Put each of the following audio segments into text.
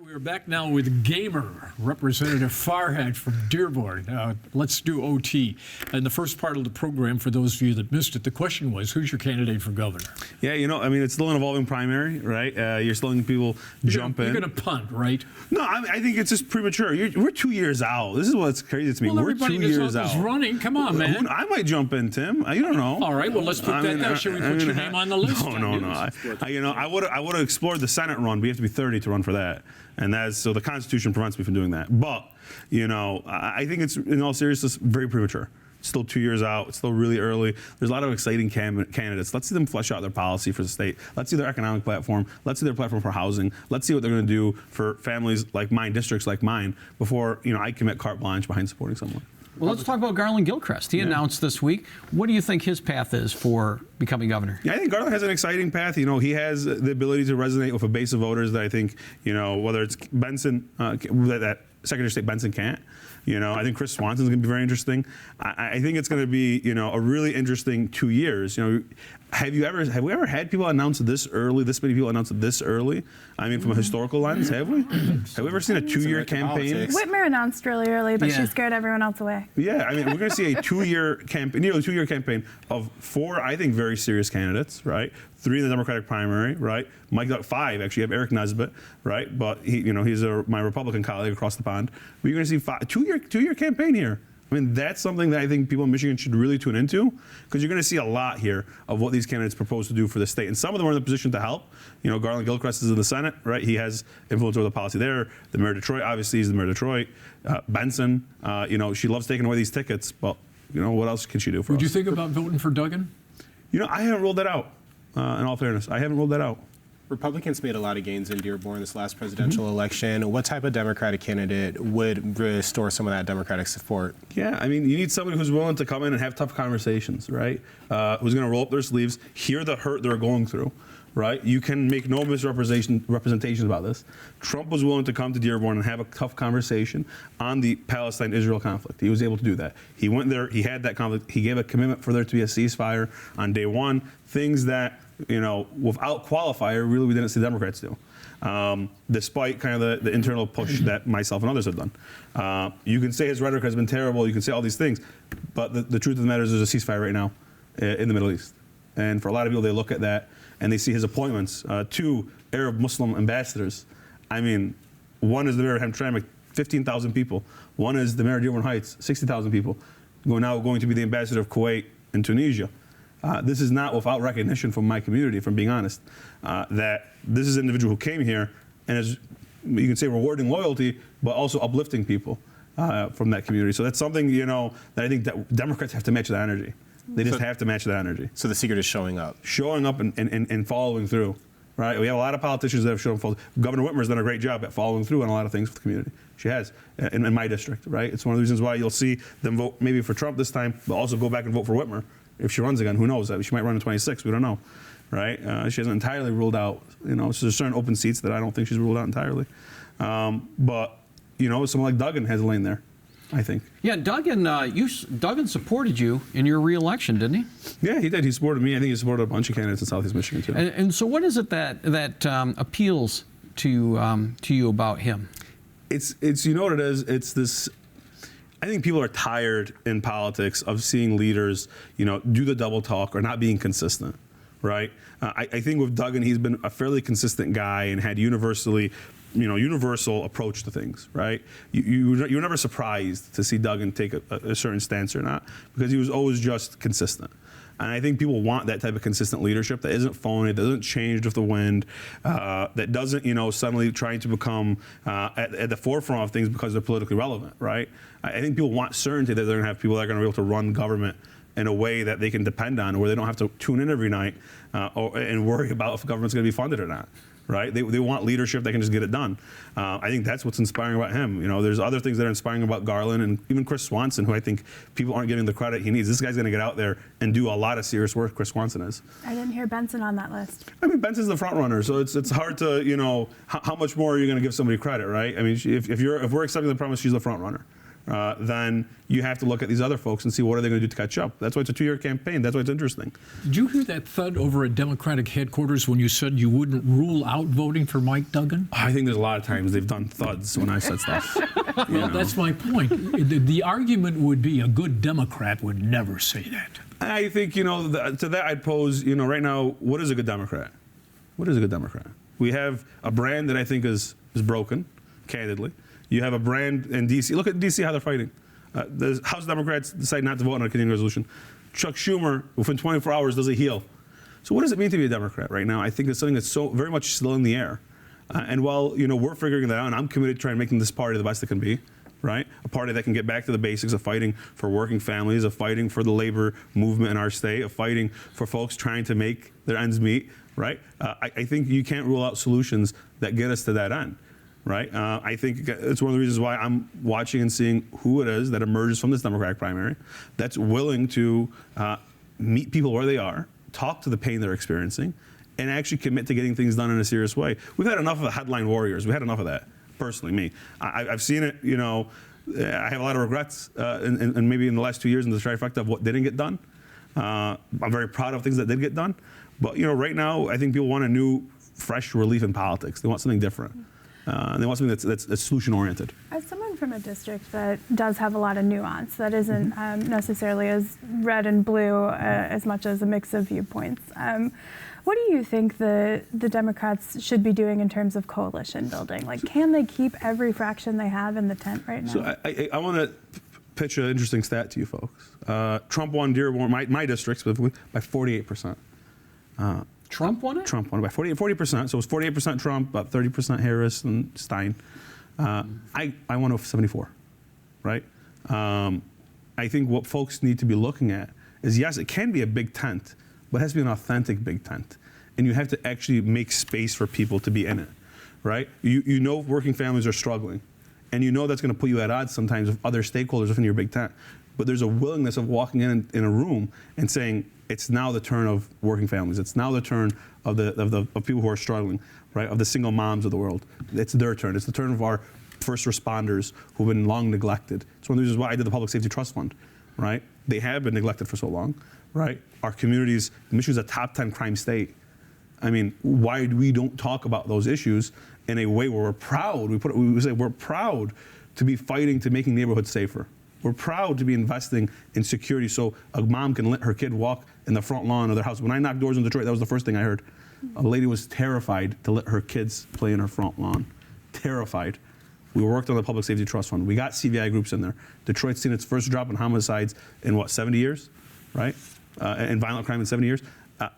We're back now with Gamer, Representative Farhat from Dearborn. Let's do OT. In the first part of the program, for those of you that missed it, the question was, who's your candidate for governor? Yeah, it's still an evolving primary, right? You're still letting people jump in. You're going to punt, right? No, I think it's just premature. We're 2 years out. This is what's crazy to me. Well, we're 2 years out. Is running. Come on, man. I might jump in, Tim. You don't know. All right, well, let's put that down. Should we put your name on the list? No. I would have explored the Senate run, but you have to be 30 to run for that. And so the Constitution prevents me from doing that. But, I think it's, in all seriousness, very premature. It's still 2 years out. It's still really early. There's a lot of exciting candidates. Let's see them flesh out their policy for the state. Let's see their economic platform. Let's see their platform for housing. Let's see what they're going to do for families like mine, districts like mine, before, I commit carte blanche behind supporting someone. Well, let's talk about Garland Gilchrist. He announced this week. What do you think his path is for becoming governor? Yeah, I think Garland has an exciting path. He has the ability to resonate with a base of voters that I think, whether it's Benson, that Secretary of State Benson can't. I think Chris Swanson's going to be very interesting. I think it's going to be, a really interesting 2 years. Have we ever had people announce this early? This many people announce it this early? I mean, from a historical lens, have we? Have we ever seen a 2 year campaign? Whitmer announced really early, but she scared everyone else away. Yeah, I mean, we're going to see a 2 year campaign, nearly 2 year campaign of 4, I think, very serious candidates, right? 3 in the Democratic primary, right? Mike got 5, actually. You have Eric Nesbitt, right? But he's my Republican colleague across the pond. But you're going to see 2 year campaign here. I mean, that's something that I think people in Michigan should really tune into, because you're going to see a lot here of what these candidates propose to do for the state. And some of them are in the position to help. Garland Gilchrist is in the Senate, right? He has influence over the policy there. The mayor of Detroit, obviously, is the mayor of Detroit. Benson, she loves taking away these tickets, but, what else can she do for us? Would you think about voting for Duggan? I haven't ruled that out, in all fairness. I haven't ruled that out. Republicans made a lot of gains in Dearborn this last presidential election. What type of Democratic candidate would restore some of that Democratic support? Yeah, I mean, you need somebody who's willing to come in and have tough conversations, right? Who's going to roll up their sleeves, hear the hurt they're going through, right? You can make no representations about this. Trump was willing to come to Dearborn and have a tough conversation on the Palestine-Israel conflict. He was able to do that. He went there, he had that conflict, he gave a commitment for there to be a ceasefire on day one, things that, without qualifier, really we didn't see Democrats do, despite kind of the internal push that myself and others have done. You can say his rhetoric has been terrible, you can say all these things, but the truth of the matter is there's a ceasefire right now in the Middle East. And for a lot of people, they look at that and they see his appointments, 2 Arab Muslim ambassadors. I mean, one is the mayor of Hamtramck, 15,000 people. One is the mayor of Dearborn Heights, 60,000 people. Now going to be the ambassador of Kuwait and Tunisia. This is not without recognition from my community, if I'm being honest, that this is an individual who came here and is, you can say, rewarding loyalty, but also uplifting people from that community. So that's something, that I think that Democrats have to match that energy. They just have to match that energy. So the secret is showing up. Showing up and following through, right? We have a lot of politicians that have shown up. Governor Whitmer's done a great job at following through on a lot of things for the community. She has, in my district, right? It's one of the reasons why you'll see them vote maybe for Trump this time, but also go back and vote for Whitmer. If she runs again, who knows? She might run in 26. We don't know, right? She hasn't entirely ruled out. So there's certain open seats that I don't think she's ruled out entirely. But someone like Duggan has a lane there, I think. Yeah, Duggan supported you in your re-election, didn't he? Yeah, he did. He supported me. I think he supported a bunch of candidates in Southeast Michigan too. And so, what is it that appeals to you about him? It's what it is. It's this. I think people are tired in politics of seeing leaders, do the double talk or not being consistent, right? I think with Duggan, he's been a fairly consistent guy and had universal approach to things, right? You're never surprised to see Duggan take a certain stance or not, because he was always just consistent. And I think people want that type of consistent leadership that isn't phony, that doesn't change with the wind, that doesn't, suddenly trying to become at the forefront of things because they're politically relevant, right? I think people want certainty that they're going to have people that are going to be able to run government in a way that they can depend on, where they don't have to tune in every night and worry about if government's going to be funded or not. Right? They want leadership that can just get it done. I think that's what's inspiring about him. There's other things that are inspiring about Garland and even Chris Swanson, who I think people aren't giving the credit he needs. This guy's going to get out there and do a lot of serious work. Chris Swanson is. I didn't hear Benson on that list. I mean, Benson's the front runner, so it's hard to how much more are you going to give somebody credit, right? I mean, if we're accepting the premise, she's the front runner. then you have to look at these other folks and see what are they going to do to catch up. That's why it's a 2-year campaign. That's why it's interesting. Did you hear that thud over at Democratic headquarters when you said you wouldn't rule out voting for Mike Duggan? I think there's a lot of times they've done thuds when I said stuff. Well, that's my point. The argument would be a good Democrat would never say that. I think, to that I'd pose, right now, what is a good Democrat? What is a good Democrat? We have a brand that I think is broken, candidly. You have a brand in D.C. Look at D.C. how they're fighting. The House Democrats decide not to vote on a continuing resolution. Chuck Schumer, within 24 hours, does a heal. So what does it mean to be a Democrat right now? I think it's something that's so very much still in the air. And while we're figuring that out, and I'm committed to trying making this party the best it can be, right? A party that can get back to the basics of fighting for working families, of fighting for the labor movement in our state, of fighting for folks trying to make their ends meet, right? I think you can't rule out solutions that get us to that end. Right? I think it's one of the reasons why I'm watching and seeing who it is that emerges from this Democratic primary that's willing to meet people where they are, talk to the pain they're experiencing, and actually commit to getting things done in a serious way. We've had enough of the headline warriors. We had enough of that, personally, me. I've seen it, I have a lot of regrets, and maybe in the last 2 years in the trifecta of what didn't get done. I'm very proud of things that did get done. But, right now, I think people want a new, fresh relief in politics. They want something different. And they want something that's solution-oriented. As someone from a district that does have a lot of nuance, that isn't necessarily as red and blue as much as a mix of viewpoints, what do you think the Democrats should be doing in terms of coalition building? Like, can they keep every fraction they have in the tent right now? So I want to pitch an interesting stat to you folks. Trump won Dearborn, my district specifically, by 48%. Trump won it? Trump won it by 48%. So it was 48% Trump, about 30% Harris and Stein. I won over 74, right? I think what folks need to be looking at is, yes, it can be a big tent, but it has to be an authentic big tent. And you have to actually make space for people to be in it, right? You know working families are struggling, and you know that's going to put you at odds sometimes with other stakeholders within your big tent. But there's a willingness of walking in a room and saying, it's now the turn of working families. It's now the turn of people who are struggling, right? Of the single moms of the world. It's their turn. It's the turn of our first responders who've been long neglected. It's one of the reasons why I did the Public Safety Trust Fund, right? They have been neglected for so long, right? Our communities, Michigan's a top 10 crime state. I mean, why we don't talk about those issues in a way where we're proud? We say we're proud to be fighting to making neighborhoods safer. We're proud to be investing in security so a mom can let her kid walk in the front lawn of their house. When I knocked doors in Detroit, that was the first thing I heard. A lady was terrified to let her kids play in her front lawn. Terrified. We worked on the Public Safety Trust Fund. We got CVI groups in there. Detroit's seen its first drop in homicides in, 70 years, right? And violent crime in 70 years.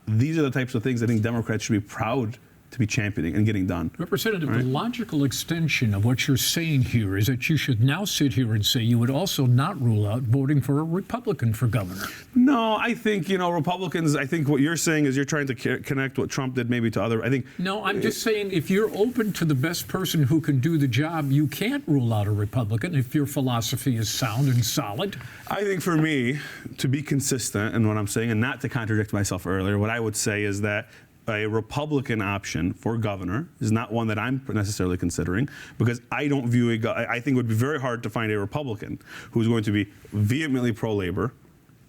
These are the types of things I think Democrats should be proud to be championing and getting done. Representative, the logical extension of what you're saying here is that you should now sit here and say you would also not rule out voting for a Republican for governor. No, I think, Republicans, I think what you're saying is you're trying to connect what Trump did maybe to other, I think. No, I'm just saying if you're open to the best person who can do the job, you can't rule out a Republican if your philosophy is sound and solid. I think for me, to be consistent in what I'm saying and not to contradict myself earlier, what I would say is that a Republican option for governor is not one that I'm necessarily considering, because I don't view I think it would be very hard to find a Republican who's going to be vehemently pro-labor,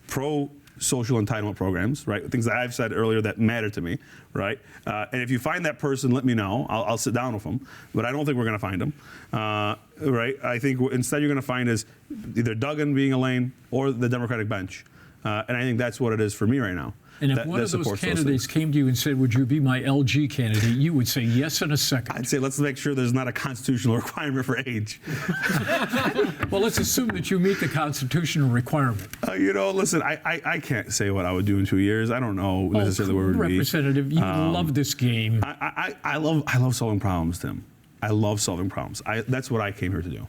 pro-social entitlement programs, right? Things that I've said earlier that matter to me, right? And if you find that person, let me know. I'll sit down with them. But I don't think we're going to find them, right? I think instead you're going to find is either Duggan being a lane or the Democratic bench. And I think that's what it is for me right now. And if one of those candidates came to you and said, would you be my LG candidate, you would say yes in a second. I'd say let's make sure there's not a constitutional requirement for age. Well, let's assume that you meet the constitutional requirement. Listen, I can't say what I would do in 2 years. I don't know necessarily where it would be. Representative, you love this game. I love solving problems, Tim. I love solving problems. That's what I came here to do.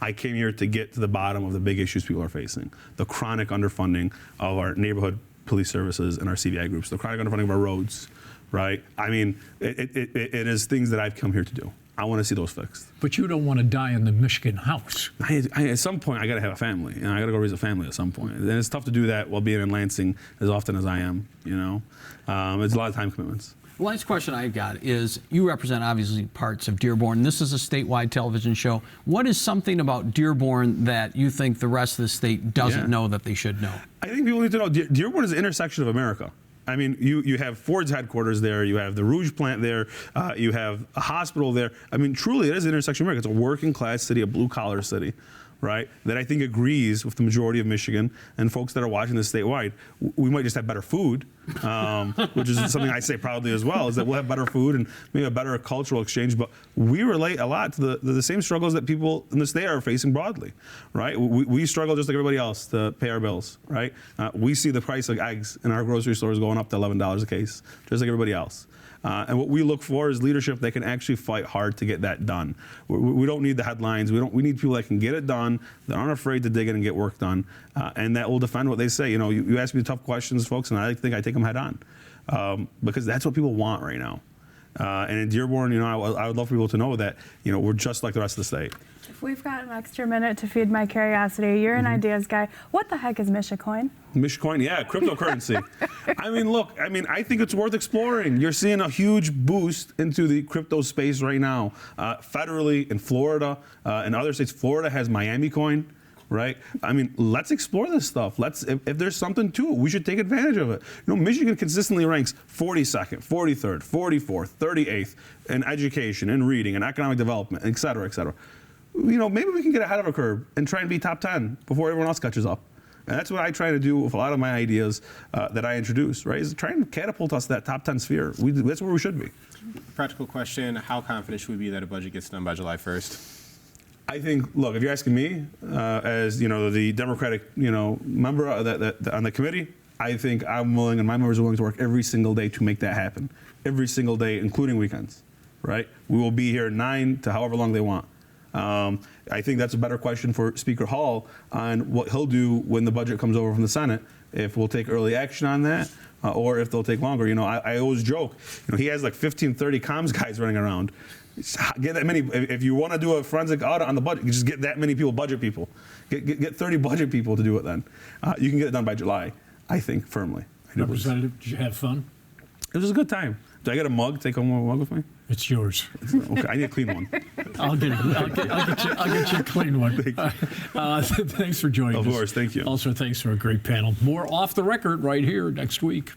I came here to get to the bottom of the big issues people are facing. The chronic underfunding of our neighborhood police services and our CVI groups, the chronic underfunding of our roads, right? I mean, it is things that I've come here to do. I want to see those fixed. But you don't want to die in the Michigan house. At some point, I got to have a family, and I got to go raise a family at some point. And it's tough to do that while being in Lansing as often as I am. It's a lot of time commitments. Last question I've got is, you represent obviously parts of Dearborn. This is a statewide television show. What is something about Dearborn that you think the rest of the state doesn't know that they should know? I think people need to know Dearborn is the intersection of America. I mean, you have Ford's headquarters there, you have the Rouge plant there, you have a hospital there. I mean, truly, it is the intersection of America. It's a working class city, a blue collar city, right? That I think agrees with the majority of Michigan and folks that are watching this statewide. We might just have better food, which is something I say proudly as well, is that we'll have better food and maybe a better cultural exchange. But we relate a lot to the same struggles that people in the state are facing broadly, right? We struggle just like everybody else to pay our bills, right? We see the price of eggs in our grocery stores going up to $11 a case, just like everybody else. And what we look for is leadership that can actually fight hard to get that done. We don't need the headlines. We need people that can get it done, that aren't afraid to dig in and get work done, and that will defend what they say. You know, you ask me the tough questions, folks, and I think I take them head on, because that's what people want right now. And in Dearborn, you know, I would love for people to know that, you know, we're just like the rest of the state. If we've got an extra minute to feed my curiosity, you're an ideas guy. What the heck is Michicoin? Michicoin, yeah, cryptocurrency. I mean, look, I think it's worth exploring. You're seeing a huge boost into the crypto space right now, federally in Florida, in other states. Florida has Miami Coin, right? I mean, let's explore this stuff. If there's something to it, we should take advantage of it. You know, Michigan consistently ranks 42nd, 43rd, 44th, 38th in education, in reading, in economic development, et cetera, et cetera. You know, maybe we can get ahead of a curve and try and be top 10 before everyone else catches up. And that's what I try to do with a lot of my ideas that I introduce, right? Is try and catapult us to that top 10 sphere. That's where we should be. Practical question, how confident should we be that a budget gets done by July 1st? I think, look, if you're asking me, as, you know, the Democratic, you know, member that on the committee, I think I'm willing and my members are willing to work every single day to make that happen. Every single day, including weekends, right? We will be here 9 to however long they want. I think that's a better question for Speaker Hall on what he'll do when the budget comes over from the Senate, if we'll take early action on that, or if they'll take longer. You know, I always joke, you know, he has like 15, 30 comms guys running around. Get that many. If you want to do a forensic audit on the budget, you just get that many people, budget people. Get 30 budget people to do it then. You can get it done by July, I think, firmly. Representative, did you have fun? It was a good time. Do I get a mug? Take home a mug with me? It's yours. Okay, I need a clean one. I'll get you a clean one. Thanks for joining us. Of course, thank you. Also, thanks for a great panel. More Off the Record right here next week.